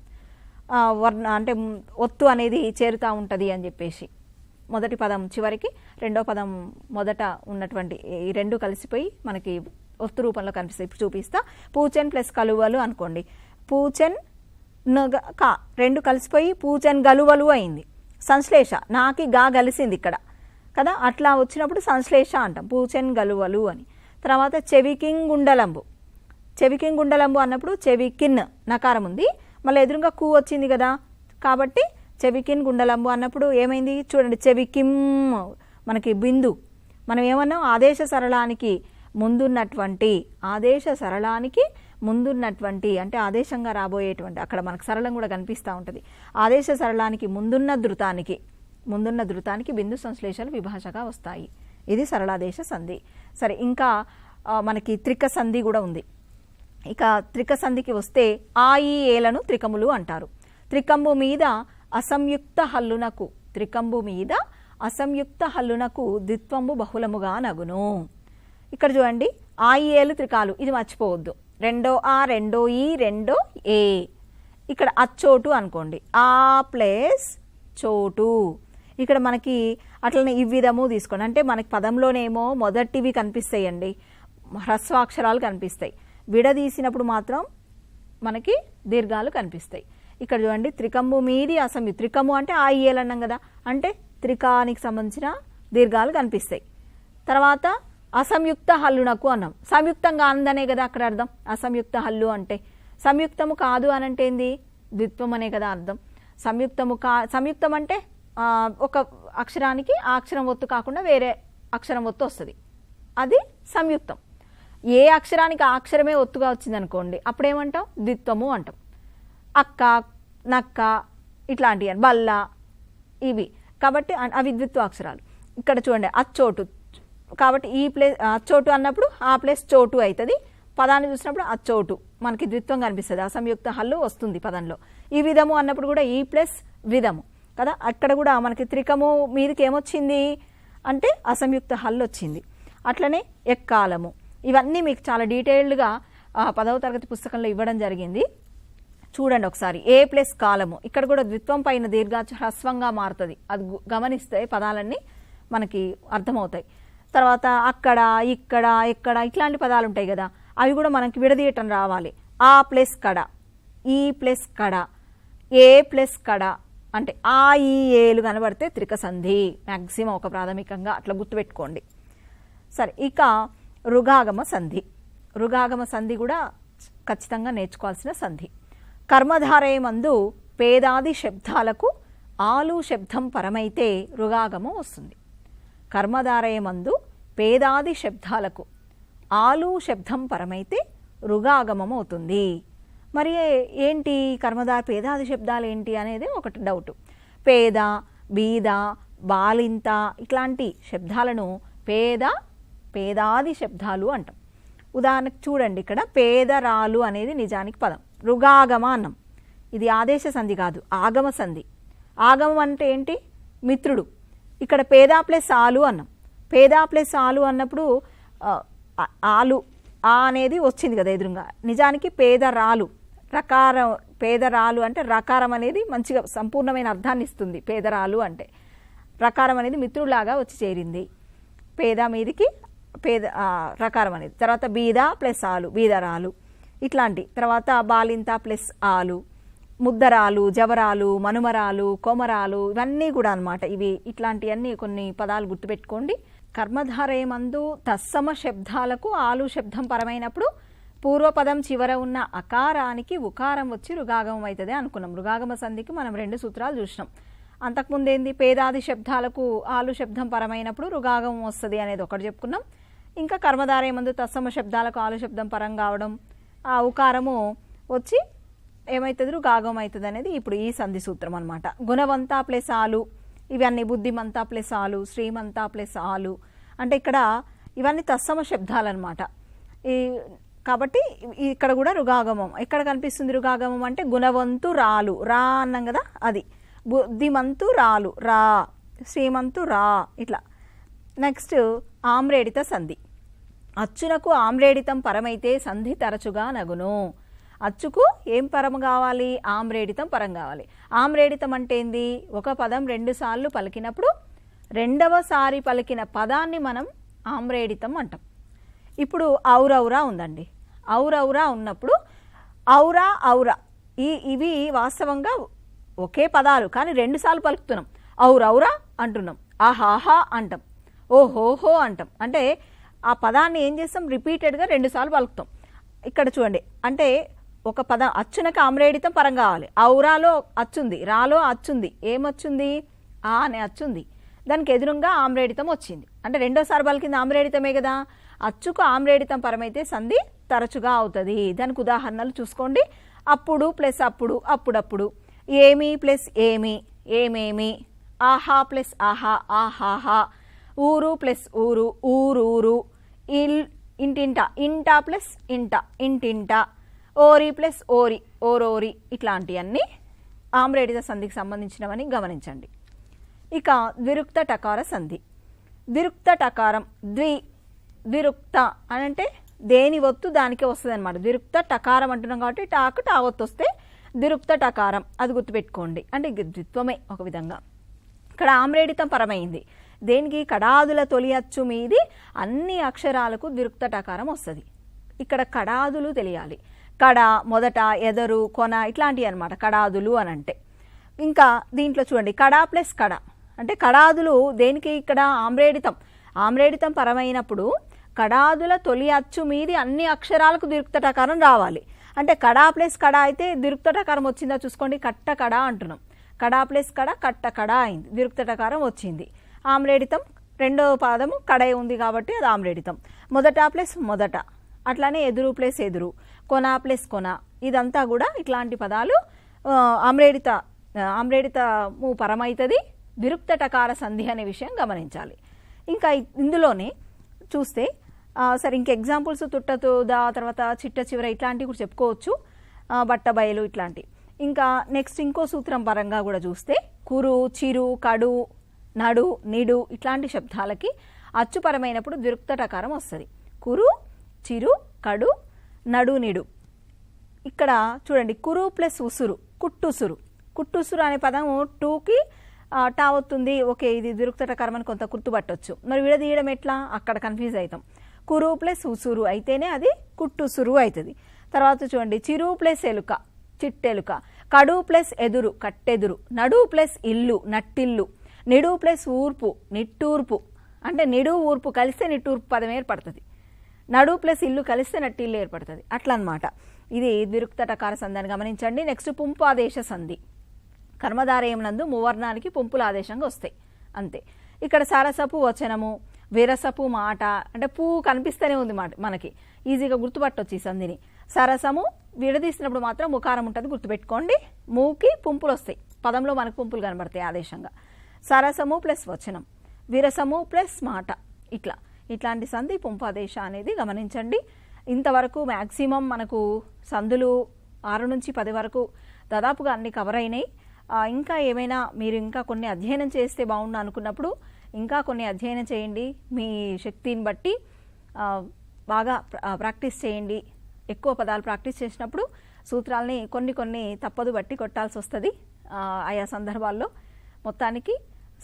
వర్ణ అంటే ఒత్తు అనేది చేరుతూ ఉంటుంది అని చెప్పేసి, మొదటి పదం చివరికి రెండో పదం మొదట ఉన్నటువంటి ఈ రెండు కలిసిపోయి మనకి ఒత్తు రూపంలో కనిపిస్తాయి. ఇప్పుడు చూపిస్తా. పూచెన్ ప్లస్ కలువలు అనుకోండి, పూచెన్ కా రెండు కలిసిపోయి పూచెన్ గలువలు అయింది. సంశ్లేష, నాకి గా కలిసింది ఇక్కడ కదా, అట్లా వచ్చినప్పుడు సంశ్లేష అంటాం, పూచెన్ గలువలు అని. తర్వాత చెవికింగ్ గుండలంబు, చెవికింగ్ గుండలంబు అన్నప్పుడు చెవికిన్ నకారం ఉంది, మళ్ళీ ఎదురుగా కూ వచ్చింది కదా, కాబట్టి చెవికిన్ గుండలంబు అన్నప్పుడు ఏమైంది? చూడండి, చెవికిమ్ మనకి బిందు. మనం ఏమన్నాం? ఆదేశ సరళానికి ముందున్నటువంటి, ఆదేశ సరళానికి ముందున్నటువంటి అంటే ఆదేశంగా రాబోయేటువంటి, అక్కడ మనకు సరళం కూడా కనిపిస్తూ ఉంటుంది. ఆదేశ సరళానికి ముందున్న ధృతానికి బిందు సంశ్లేషలు విభాషగా వస్తాయి. ఇది సరళాదేశ సంధి. సరే, ఇంకా మనకి త్రిక సంధి కూడా ఉంది. ఇక త్రిక సంధికి వస్తే ఆ ఈ ఏలను త్రికములు అంటారు. త్రికంబు మీద అసంయుక్త హల్లునకు, త్రికంబు మీద అసంయుక్త హల్లునకు ద్విత్వంబు బహుళముగా నగును. ఇక్కడ చూడండి, ఆ ఈ ఏలు త్రికాలు, ఇది మర్చిపోవద్దు. రెండో ఆ, రెండో ఈ, రెండో ఏ. ఇక్కడ అచ్చోటు అనుకోండి, ఆ ప్లస్ చోటు. ఇక్కడ మనకి అట్లనే ఈ విధము తీసుకోండి, అంటే మనకి పదంలోనేమో మొదటివి కనిపిస్తాయండి, హ్రస్వాక్షరాలు కనిపిస్తాయి. విడదీసినప్పుడు మాత్రం మనకి దీర్ఘాలు కనిపిస్తాయి. ఇక్కడ చూడండి, త్రికంబు మీది అసంయుక్త, త్రికము అంటే ఆ ఏలు అన్నాం కదా, అంటే త్రికానికి సంబంధించిన దీర్ఘాలు కనిపిస్తాయి. తర్వాత అసంయుక్త హల్లునకు అన్నాం, సంయుక్తంగా అందనే కదా అక్కడ అర్థం. అసంయుక్త హల్లు అంటే సంయుక్తము కాదు అని అంటే ఏంది? ద్విత్వం అనే కదా అర్థం. సంయుక్తం అంటే ఒక అక్షరానికి ఆ అక్షరం ఒత్తు కాకుండా వేరే అక్షరం ఒత్తు వస్తుంది, అది సంయుక్తం. ఏ అక్షరానికి ఆ అక్షరమే ఒత్తుగా వచ్చింది అనుకోండి, అప్పుడేమంటాం? ద్విత్వము అంటాం. అక్క, నక్క ఇట్లాంటివి, బల్ల, ఇవి కాబట్టి అవి ద్విత్వ అక్షరాలు. ఇక్కడ చూడండి, అచ్చోటు కాబట్టి ఈ ప్లేస్ అచ్చోటు అన్నప్పుడు ఆ ప్లేస్ చోటు అవుతుంది. పదాన్ని చూసినప్పుడు అచ్చోటు మనకి ద్విత్వం కనిపిస్తుంది, అసంయుక్త హల్లు వస్తుంది పదంలో. ఈ విధము అన్నప్పుడు కూడా ఈ ప్లస్ విధము కదా, అక్కడ కూడా మనకి త్రికము మీదకి ఏమొచ్చింది అంటే అసంయుక్త హల్లు వచ్చింది. అట్లనే ఎక్కాలము, ఇవన్నీ మీకు చాలా డీటెయిల్డ్గా 10వ తరగతి పుస్తకంలో ఇవ్వడం జరిగింది. చూడండి ఒకసారి. ఏ ప్లస్ కాలము, ఇక్కడ కూడా ద్విత్వం పైన దీర్ఘాక్ష హ్రస్వంగా మారుతుంది, అది గమనిస్తే పదాలన్నీ మనకి అర్థమవుతాయి. తర్వాత అక్కడ, ఇక్కడ, ఎక్కడ ఇట్లాంటి పదాలు ఉంటాయి కదా, అవి కూడా మనకి విడదీయటం రావాలి. ఆ ప్లస్ కడ, ఈ ప్లస్ కడ, ఏ ప్లస్ కడ అంటే ఆ ఈ ఏలు కనబడితే త్రిక సంధి. మ్యాక్సిమం ఒక ప్రాథమికంగా అట్లా గుర్తుపెట్టుకోండి. సరే, ఇక రుగాగమ సంధి. రుగాగమ సంధి కూడా ఖచ్చితంగా నేర్చుకోవాల్సిన సంధి. కర్మధారయమందు పేదాది శబ్దాలకు ఆలు శబ్దం పరమైతే రుగాగమం వస్తుంది. కర్మధారయమందు పేదాది శబ్దాలకు ఆలు శబ్దం పరమైతే రుగాగమం అవుతుంది. మరి ఏంటి పేదాది శబ్దాలు ఏంటి అనేది ఒకటి డౌట్. పేద, బీద, బాలింత ఇట్లాంటి శబ్దాలను పేదాది శబ్దాలు అంటాం. ఉదాహరణకు చూడండి, ఇక్కడ పేదరాలు అనేది నిజానికి పదం. రుగాగమ అన్నం, ఇది ఆదేశ సంధి కాదు, ఆగమ సంధి. ఆగమం అంటే ఏంటి? మిత్రుడు. ఇక్కడ పేదా ప్లస్ ఆలు అన్నాం. పేదా ప్లస్ ఆలు అన్నప్పుడు ఆలు అనేది వచ్చింది కదా ఎదురుగా. నిజానికి పేదరాలు, రకారం. పేదరాలు అంటే రకారం అనేది మంచిగా సంపూర్ణమైన అర్థాన్ని ఇస్తుంది. పేదరాలు అంటే రకారం అనేది మిత్రులాగా వచ్చి చేరింది. పేద మీదికి రకారం అనేది. తర్వాత బీద ప్లస్ ఆలు, బీదరాలు ఇట్లాంటి. తర్వాత బాలింత ప్లస్ ఆలు, ముద్దరాలు, జవరాలు, మనుమరాలు, కోమరాలు, ఇవన్నీ కూడా అన్నమాట. ఇట్లాంటివన్నీ కొన్ని పదాలు గుర్తుపెట్టుకోండి. కర్మధారయమందు తత్సమ శబ్దాలకు ఆలు శబ్దం పరమైనప్పుడు పూర్వపదం చివర ఉన్న అకారానికి ఉకారం వచ్చి రుగాగమం అవుతుంది అనుకున్నాం. రుగాగమ సంధికి మనం 2 సూత్రాలు చూసినాం. అంతకుముందేంది? పేదాది శబ్దాలకు ఆలు శబ్దం పరమైనప్పుడు రుగాగమం వస్తుంది అనేది ఒకటి చెప్పుకున్నాం. ఇంకా కర్మధారయమందు తత్సమ శబ్దాలకు ఆలు శబ్దం పరం కావడం, ఆ ఉకారము వచ్చి ఏమవుతుంది? రుగాగమం అవుతుంది అనేది ఇప్పుడు ఈ సంధి సూత్రం అనమాట. గుణవంత ప్లస్ ఆలు, ఇవన్నీ బుద్ధిమంత ప్లస్ ఆలు, శ్రీమంత ప్లస్ ఆలు అంటే ఇక్కడ ఇవన్నీ తత్సమ శబ్దాలు అనమాట. కాబట్టి ఇక్కడ కూడా రుగాగమం. ఎక్కడ కనిపిస్తుంది రుగాగమం అంటే గుణవంతు రాలు, రా అన్నాం కదా అది. బుద్ధిమంతు రాలు, రా. శ్రీమంతు రా. ఇట్లా. నెక్స్ట్ ఆమ్రేడిత సంధి. అచ్చునకు ఆమ్రేడితం పరమైతే సంధి తరచుగా నగును. అచ్చుకు ఏం పరం కావాలి? ఆమ్రేడితం పరం కావాలి. ఆమ్రేడితం అంటే ఏంది? ఒక పదం 2 సార్లు పలికినప్పుడు రెండవసారి పలికిన పదాన్ని మనం ఆమ్రేడితం అంటాం. ఇప్పుడు ఔరౌరా ఉందండి. ఔరౌరా ఉన్నప్పుడు ఔరా ఔరా ఇవి వాస్తవంగా ఒకే పదాలు, కానీ 2 సార్లు పలుకుతున్నాం. ఔరౌరా అంటున్నాం, ఆహాహా అంటాం, ఓహోహో అంటాం. అంటే ఆ పదాన్ని ఏం చేస్తాం? రిపీటెడ్గా 2 సార్లు పలుకుతాం. ఇక్కడ చూడండి, అంటే ఒక పదం అచ్చునకు ఆమ్రేడితం పరం కావాలి. ఔరాలో అచ్చుంది, రాలో అచ్చుంది, ఏమొచ్చుంది? ఆ అనే అచ్చుంది. దానికి ఎదురుగా ఆమ్రేడితం వచ్చింది. అంటే రెండోసారి పలికింది ఆమ్రేడితమే కదా. అచ్చుకు ఆమ్రేడితం పరమైతే సంధి తరచుగా అవుతుంది. దానికి ఉదాహరణలు చూసుకోండి. అప్పుడు ప్లస్ అప్పుడు, అప్పుడప్పుడు. ఏమి ప్లస్ ఏమి, ఏమేమి. ఆహా ప్లస్ ఆహా, ఆహాహా. ఊరు ప్లస్ ఊరు, ఊరూరు. ఇంటింట, ఇంట ప్లస్ ఇంట, ఇంటింట. ఓరి ప్లస్ ఓరి, ఓరోరి. ఇట్లాంటివన్నీ ఆమ్రేడిత సంధికి సంబంధించినవని గమనించండి. ఇక ద్విరుక్త టకార సంధి. ద్విరుక్త టకారం, ద్విరుక్త అని అంటే దేని ఒత్తు దానికే వస్తుంది అనమాట. ద్విరుక్త టకారం అంటున్నాం కాబట్టి టాకు టా ఒత్తు వస్తే ద్విరుక్త టకారం, అది గుర్తుపెట్టుకోండి. అంటే ద్విత్వమే ఒక విధంగా. ఇక్కడ ఆమ్రేడితం పరమైంది. దేనికి? కడాదుల తొలి అచ్చు మీది అన్ని అక్షరాలకు ద్విరుక్త టకారం వస్తుంది. ఇక్కడ కడాదులు తెలియాలి. కడ, మొదట, ఎదరు, కొన ఇట్లాంటివి అనమాట కడాదులు అని అంటే. ఇంకా దీంట్లో చూడండి, కడా ప్లస్ కడ అంటే కడాదులు దేనికి? ఇక్కడ ఆమ్రేడితం పరమైనప్పుడు కడాదుల తొలి అచ్చు మీది అన్ని అక్షరాలకు ద్విరుక్త టకారం రావాలి. అంటే కడా ప్లస్ కడ అయితే ద్విరుక్త టకారం వచ్చిందా చూసుకోండి. కట్ట కడ అంటున్నాం. కడా ప్లస్ కడ, కట్ట కడ అయింది, ద్విరుక్త టకారం వచ్చింది. ఆమ్రేడితం రెండవ పాదము కడే ఉంది కాబట్టి అది ఆమ్రేడితం. మొదట ప్లస్ మొదట, అట్లానే ఎదురు ప్లస్ ఎదురు, కొన ప్లస్ కొన, ఇదంతా కూడా ఇట్లాంటి పదాలు ఆమ్రేడితము పరమైతుంది. ద్విరుక్త టకార సంధి అనే విషయం గమనించాలి. ఇంకా ఇందులోనే చూస్తే సరే ఇంక ఎగ్జాంపుల్స్ తుట్టతుదా, తర్వాత చిట్ట చివర ఇట్లాంటివి కూడా చెప్పుకోవచ్చు. బట్ట బయలు ఇట్లాంటివి. ఇంకా నెక్స్ట్ ఇంకో సూత్రం పరంగా కూడా చూస్తే కురు, చిరు, కడు, నడు, నిడు ఇట్లాంటి శబ్దాలకి అచ్చుపరమైనప్పుడు ద్విరుక్త టకారం వస్తుంది. కురు, చిరు, కడు, నడు, నిడు. ఇక్కడ చూడండి, కురు ప్లస్ ఉసురు, కుట్టుసురు. కుట్టుసురు అనే పదం టూకి టా అవుతుంది. ఓకే, ఇది ద్విరుక్త టకారం అని కొంత గుర్తుపట్టవచ్చు. మరి విడదీయడం ఎట్లా? అక్కడ కన్ఫ్యూజ్ అవుతాం. కురు ప్లస్ ఉసురు అయితేనే అది కుట్టుసురు అవుతుంది. తర్వాత చూడండి, చిరు ప్లస్ ఎలుక, చిట్టెలుక. కడు ప్లస్ ఎదురు, కట్టెదురు. నడు ప్లస్ ఇల్లు, నట్టిల్లు. నిడు ప్లస్ ఊర్పు, నిట్టూర్పు. అంటే నిడు ఊర్పు కలిస్తే నిట్టూర్పు పదం ఏర్పడుతుంది. నడు ప్లస్ ఇల్లు కలిస్తే నట్టిల్లు ఏర్పడుతుంది. అట్లా అనమాట. ఇది ద్విరుక్త టకార సంధి అని గమనించండి. నెక్స్ట్ పుంపు ఆదేశ సంధి. కర్మధారయం నందు మువర్ణానికి పుంపుల ఆదేశంగా వస్తాయి అంతే. ఇక్కడ సరసపు వచనము, విరసపు మాట, అంటే పూ కనిపిస్తూనే ఉంది మాట, మనకి ఈజీగా గుర్తుపట్టవచ్చు ఈ సంధిని. సరసము విడదీసినప్పుడు మాత్రం ముకారం ఉంటుంది, గుర్తుపెట్టుకోండి. మూకి పుంపులు వస్తాయి, పదంలో మనకు పుంపులు కనబడతాయి ఆదేశంగా. సరసము ప్లస్ వచనం, విరసము ప్లస్ మాట, ఇట్లాంటి సంధి పుంపాదేశ అనేది గమనించండి. ఇంతవరకు మ్యాక్సిమం మనకు సందులు 6 నుంచి 10 వరకు దాదాపుగా అన్ని కవర్ అయినాయి. ఇంకా ఏమైనా మీరు ఇంకా కొన్ని అధ్యయనం చేస్తే బాగుండు అనుకున్నప్పుడు ఇంకా కొన్ని అధ్యయనం చేయండి. మీ శక్తిని బట్టి బాగా ప్రాక్టీస్ చేయండి. ఎక్కువ పదాలు ప్రాక్టీస్ చేసినప్పుడు సూత్రాలని కొన్ని తప్పదు బట్టి కొట్టాల్సి వస్తుంది ఆయా సందర్భాల్లో. మొత్తానికి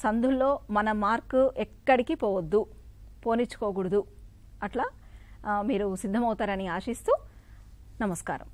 సందుల్లో మన మార్కు ఎక్కడికి పోవద్దు, పోనిచ్చుకోకూడదు. అట్లా మీరు సిద్ధమవుతారని ఆశిస్తూ నమస్కారం.